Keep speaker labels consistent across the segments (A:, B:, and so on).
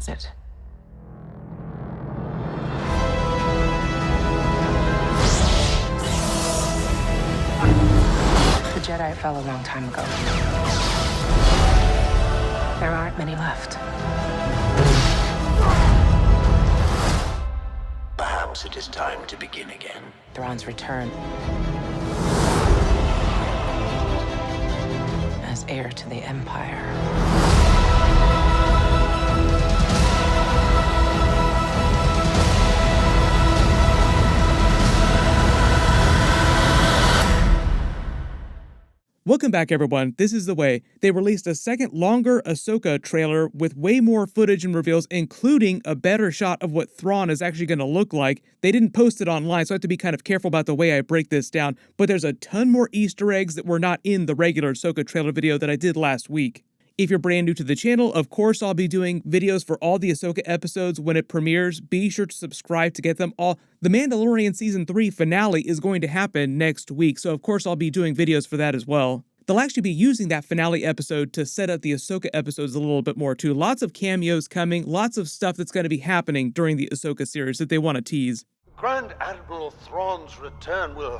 A: is it? The Jedi fell a long time ago. There aren't many left.
B: Perhaps it is time to begin again.
A: Thrawn's return as heir to the Empire.
C: Welcome back, everyone. This is The Way. They released a second, longer Ahsoka trailer with way more footage and reveals, including a better shot of what Thrawn is actually going to look like. They didn't post it online, so I have to be kind of careful about the way I break this down, but there's a ton more Easter eggs that were not in the regular Ahsoka trailer video that I did last week. If you're brand new to the channel, of course I'll be doing videos for all the Ahsoka episodes when it premieres. Be sure to subscribe to get them all. The Mandalorian Season 3 finale is going to happen next week, so of course I'll be doing videos for that as well. They'll actually be using that finale episode to set up the Ahsoka episodes a little bit more too. Lots of cameos coming, lots of stuff that's going to be happening during the Ahsoka series that they want to tease.
D: Grand Admiral Thrawn's return will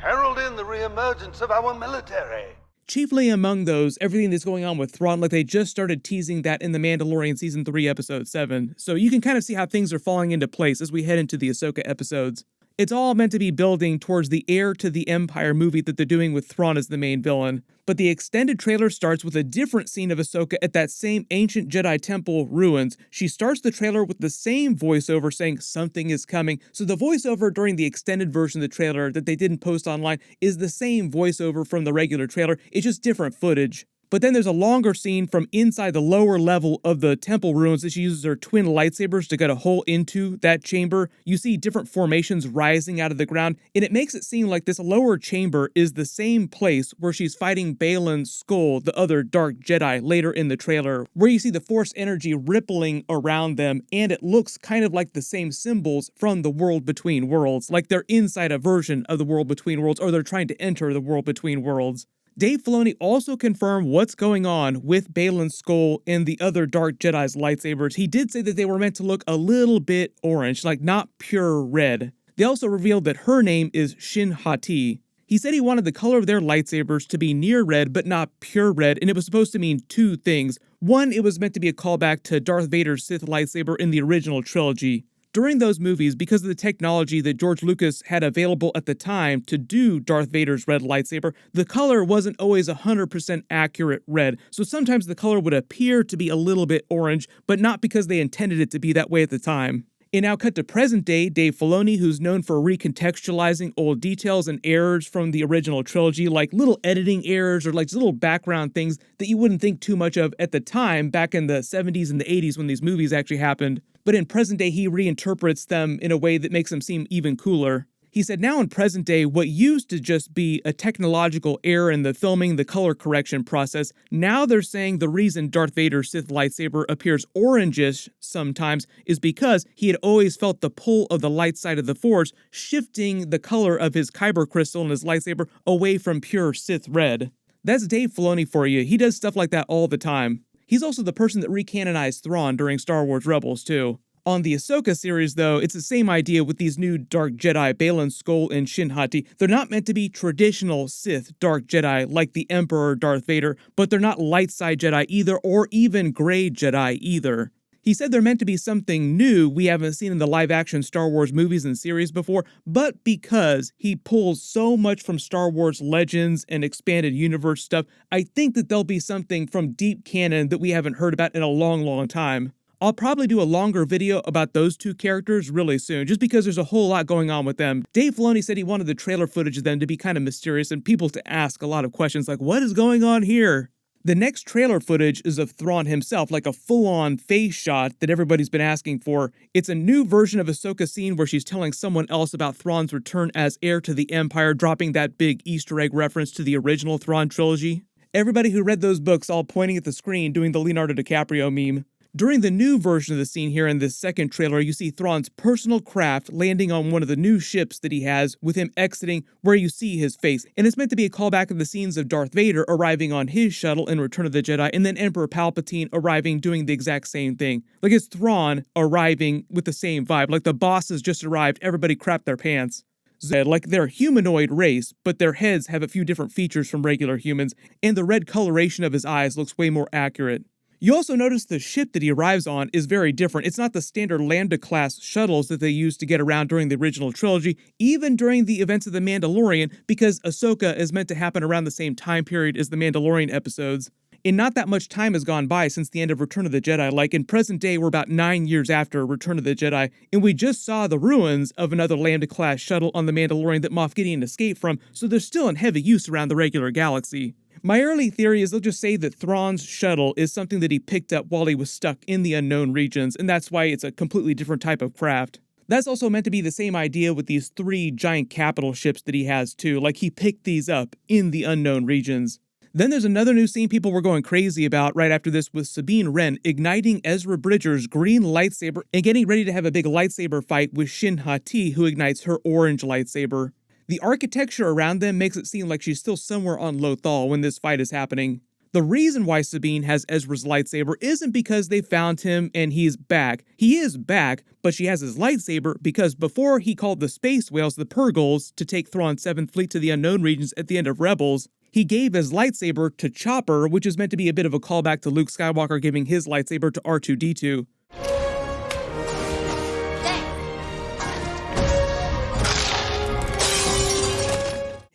D: herald in the reemergence of our military.
C: Chiefly among those, everything that's going on with Thrawn, like they just started teasing that in the Mandalorian Season 3 Episode 7. So you can kind of see how things are falling into place as we head into the Ahsoka episodes. It's all meant to be building towards the heir to the Empire movie that they're doing with Thrawn as the main villain. But the extended trailer starts with a different scene of Ahsoka at that same ancient Jedi temple ruins. She starts the trailer with the same voiceover saying something is coming. So the voiceover during the extended version of the trailer that they didn't post online is the same voiceover from the regular trailer. It's just different footage. But then there's a longer scene from inside the lower level of the temple ruins that she uses her twin lightsabers to get a hole into that chamber. You see different formations rising out of the ground, and it makes it seem like this lower chamber is the same place where she's fighting Baylan Skoll, the other dark Jedi, later in the trailer, where you see the Force energy rippling around them, and it looks kind of like the same symbols from the World Between Worlds, like they're inside a version of the World Between Worlds, or they're trying to enter the World Between Worlds. Dave Filoni also confirmed what's going on with Baylan Skoll and the other Dark Jedi's lightsabers. He did say that they were meant to look a little bit orange, like not pure red. They also revealed that her name is Shin Hati. He said he wanted the color of their lightsabers to be near red, but not pure red, and it was supposed to mean two things. One, it was meant to be a callback to Darth Vader's Sith lightsaber in the original trilogy. During those movies, because of the technology that George Lucas had available at the time to do Darth Vader's red lightsaber, the color wasn't always 100% accurate red, so sometimes the color would appear to be a little bit orange, but not because they intended it to be that way at the time. And now cut to present day, Dave Filoni, who's known for recontextualizing old details and errors from the original trilogy, like little editing errors or like little background things that you wouldn't think too much of at the time, back in the 70s and the 80s when these movies actually happened. But in present day, he reinterprets them in a way that makes them seem even cooler. He said now in present day, what used to just be a technological error in the filming, the color correction process, now they're saying the reason Darth Vader's Sith lightsaber appears orangish sometimes is because he had always felt the pull of the light side of the Force, shifting the color of his kyber crystal in his lightsaber away from pure Sith red. That's Dave Filoni for you. He does stuff like that all the time. He's also the person that recanonized Thrawn during Star Wars Rebels, too. On the Ahsoka series, though, it's the same idea with these new Dark Jedi, Baylan Skoll and Shin Hati. They're not meant to be traditional Sith Dark Jedi like the Emperor Darth Vader, but they're not light side Jedi either, or even gray Jedi either. He said they're meant to be something new we haven't seen in the live-action Star Wars movies and series before, but because he pulls so much from Star Wars Legends and expanded universe stuff, I think that they'll be something from deep canon that we haven't heard about in a long, long time. I'll probably do a longer video about those two characters really soon, just because there's a whole lot going on with them. Dave Filoni said he wanted the trailer footage of them to be kind of mysterious and people to ask a lot of questions like, what is going on here? The next trailer footage is of Thrawn himself, like a full-on face shot that everybody's been asking for. It's a new version of Ahsoka scene where she's telling someone else about Thrawn's return as heir to the Empire, dropping that big Easter egg reference to the original Thrawn trilogy. Everybody who read those books all pointing at the screen doing the Leonardo DiCaprio meme. During the new version of the scene here in this second trailer, you see Thrawn's personal craft landing on one of the new ships that he has, with him exiting where you see his face. And it's meant to be a callback of the scenes of Darth Vader arriving on his shuttle in Return of the Jedi, and then Emperor Palpatine arriving doing the exact same thing. Like it's Thrawn arriving with the same vibe, like the bosses just arrived, everybody crapped their pants. Like they're a humanoid race, but their heads have a few different features from regular humans, and the red coloration of his eyes looks way more accurate. You also notice the ship that he arrives on is very different. It's not the standard Lambda-class shuttles that they used to get around during the original trilogy, even during the events of The Mandalorian, because Ahsoka is meant to happen around the same time period as the Mandalorian episodes. And not that much time has gone by since the end of Return of the Jedi. Like in present day, we're about 9 years after Return of the Jedi, and we just saw the ruins of another Lambda-class shuttle on the Mandalorian that Moff Gideon escaped from, so they're still in heavy use around the regular galaxy. My early theory is they'll just say that Thrawn's shuttle is something that he picked up while he was stuck in the unknown regions, and that's why it's a completely different type of craft. That's also meant to be the same idea with these 3 giant capital ships that he has too, like he picked these up in the unknown regions. Then there's another new scene people were going crazy about right after this with Sabine Wren igniting Ezra Bridger's green lightsaber and getting ready to have a big lightsaber fight with Shin Hati, who ignites her orange lightsaber. The architecture around them makes it seem like she's still somewhere on Lothal when this fight is happening. The reason why Sabine has Ezra's lightsaber isn't because they found him and he's back. He is back, but she has his lightsaber because before he called the space whales the Purgles to take Thrawn's 7th Fleet to the unknown regions at the end of Rebels, he gave his lightsaber to Chopper, which is meant to be a bit of a callback to Luke Skywalker giving his lightsaber to R2-D2.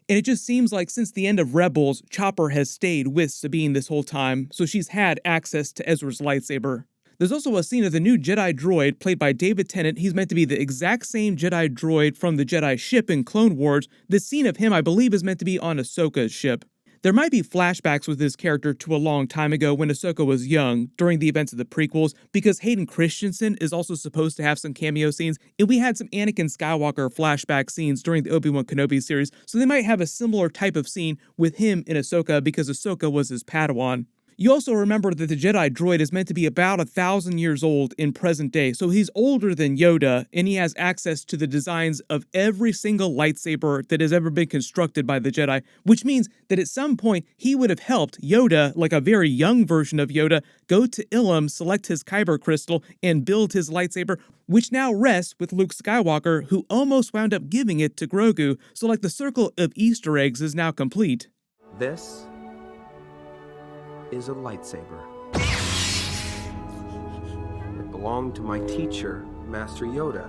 C: And it just seems like since the end of Rebels, Chopper has stayed with Sabine this whole time, so she's had access to Ezra's lightsaber. There's also a scene of the new Jedi droid played by David Tennant. He's meant to be the exact same Jedi droid from the Jedi ship in Clone Wars. This scene of him, I believe, is meant to be on Ahsoka's ship. There might be flashbacks with this character to a long time ago when Ahsoka was young, during the events of the prequels, because Hayden Christensen is also supposed to have some cameo scenes, and we had some Anakin Skywalker flashback scenes during the Obi-Wan Kenobi series, so they might have a similar type of scene with him in Ahsoka because Ahsoka was his Padawan. You also remember that the Jedi droid is meant to be about 1,000 years old in present day, so he's older than Yoda, and he has access to the designs of every single lightsaber that has ever been constructed by the Jedi, which means that at some point he would have helped Yoda, like a very young version of Yoda, go to Ilum, select his Kyber crystal, and build his lightsaber, which now rests with Luke Skywalker, who almost wound up giving it to Grogu, so like the circle of Easter eggs is now complete.
E: This is a lightsaber. It belonged to my teacher, Master Yoda.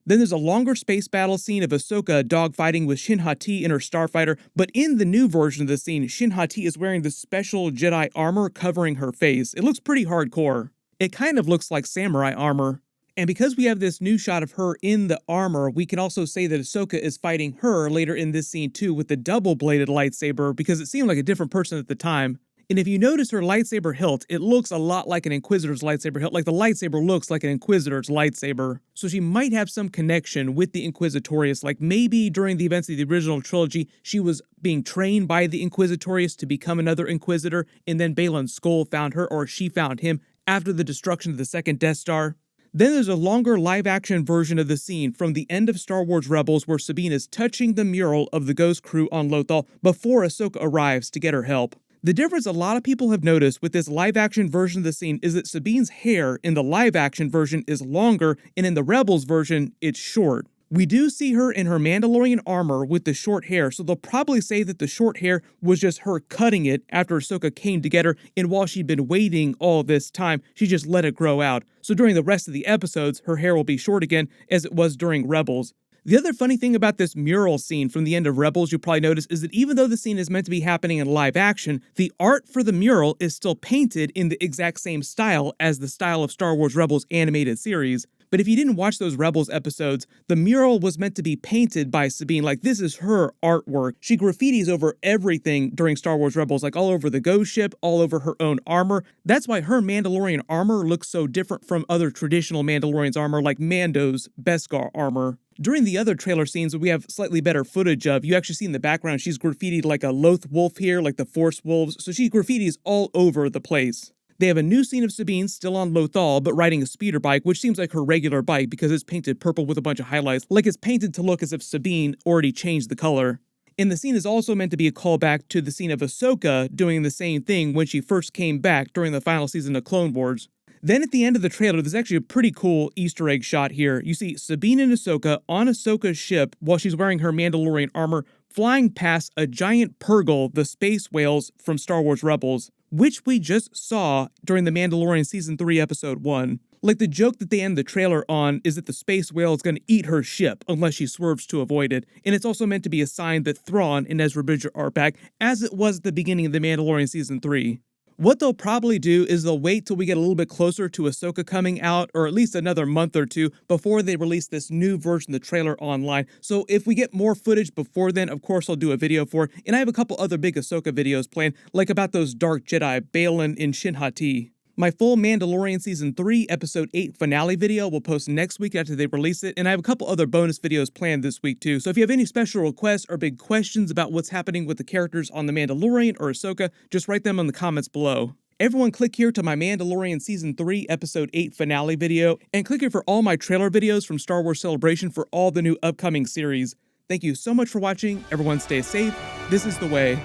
C: Then there's a longer space battle scene of Ahsoka dogfighting with Shin Hati in her starfighter, but in the new version of the scene, Shin Hati is wearing this special Jedi armor covering her face. It looks pretty hardcore. It kind of looks like samurai armor. And because we have this new shot of her in the armor, we can also say that Ahsoka is fighting her later in this scene too with the double-bladed lightsaber because it seemed like a different person at the time. And if you notice her lightsaber hilt, it looks a lot like an Inquisitor's lightsaber hilt, like the lightsaber looks like an Inquisitor's lightsaber. So she might have some connection with the Inquisitorius, like maybe during the events of the original trilogy, she was being trained by the Inquisitorius to become another Inquisitor, and then Baylan's skull found her, or she found him, after the destruction of the second Death Star. Then there's a longer live-action version of the scene from the end of Star Wars Rebels where Sabine is touching the mural of the Ghost Crew on Lothal before Ahsoka arrives to get her help. The difference a lot of people have noticed with this live-action version of the scene is that Sabine's hair in the live-action version is longer, and in the Rebels version, it's short. We do see her in her Mandalorian armor with the short hair, so they'll probably say that the short hair was just her cutting it after Ahsoka came to get her, and while she'd been waiting all this time, she just let it grow out. So during the rest of the episodes, her hair will be short again, as it was during Rebels. The other funny thing about this mural scene from the end of Rebels you'll probably notice is that even though the scene is meant to be happening in live action, the art for the mural is still painted in the exact same style as the style of Star Wars Rebels animated series. But if you didn't watch those Rebels episodes, the mural was meant to be painted by Sabine, like this is her artwork. She graffitis over everything during Star Wars Rebels, like all over the ghost ship, all over her own armor. That's why her Mandalorian armor looks so different from other traditional Mandalorians armor, like Mando's Beskar armor. During the other trailer scenes we have slightly better footage of, you actually see in the background she's graffitied like a Loth wolf here, like the Force wolves, so she graffitis all over the place. They have a new scene of Sabine still on Lothal, but riding a speeder bike, which seems like her regular bike because it's painted purple with a bunch of highlights, like it's painted to look as if Sabine already changed the color. And the scene is also meant to be a callback to the scene of Ahsoka doing the same thing when she first came back during the final season of Clone Wars. Then at the end of the trailer, there's actually a pretty cool Easter egg shot here. You see Sabine and Ahsoka on Ahsoka's ship while she's wearing her Mandalorian armor, flying past a giant Purrgil, the space whales from Star Wars Rebels, which we just saw during the Mandalorian Season 3, Episode 1. Like, the joke that they end the trailer on is that the space whale is going to eat her ship unless she swerves to avoid it, and it's also meant to be a sign that Thrawn and Ezra Bridger are back, as it was at the beginning of the Mandalorian Season 3. What they'll probably do is they'll wait till we get a little bit closer to Ahsoka coming out, or at least another month or two, before they release this new version of the trailer online. So if we get more footage before then, of course I'll do a video for it. And I have a couple other big Ahsoka videos planned, like about those Dark Jedi, Baylan and Shin Hati. My full Mandalorian Season 3, Episode 8 finale video will post next week after they release it, and I have a couple other bonus videos planned this week too, so if you have any special requests or big questions about what's happening with the characters on The Mandalorian or Ahsoka, just write them in the comments below. Everyone click here to my Mandalorian Season 3, Episode 8 finale video, and click here for all my trailer videos from Star Wars Celebration for all the new upcoming series. Thank you so much for watching, everyone stay safe, this is the way.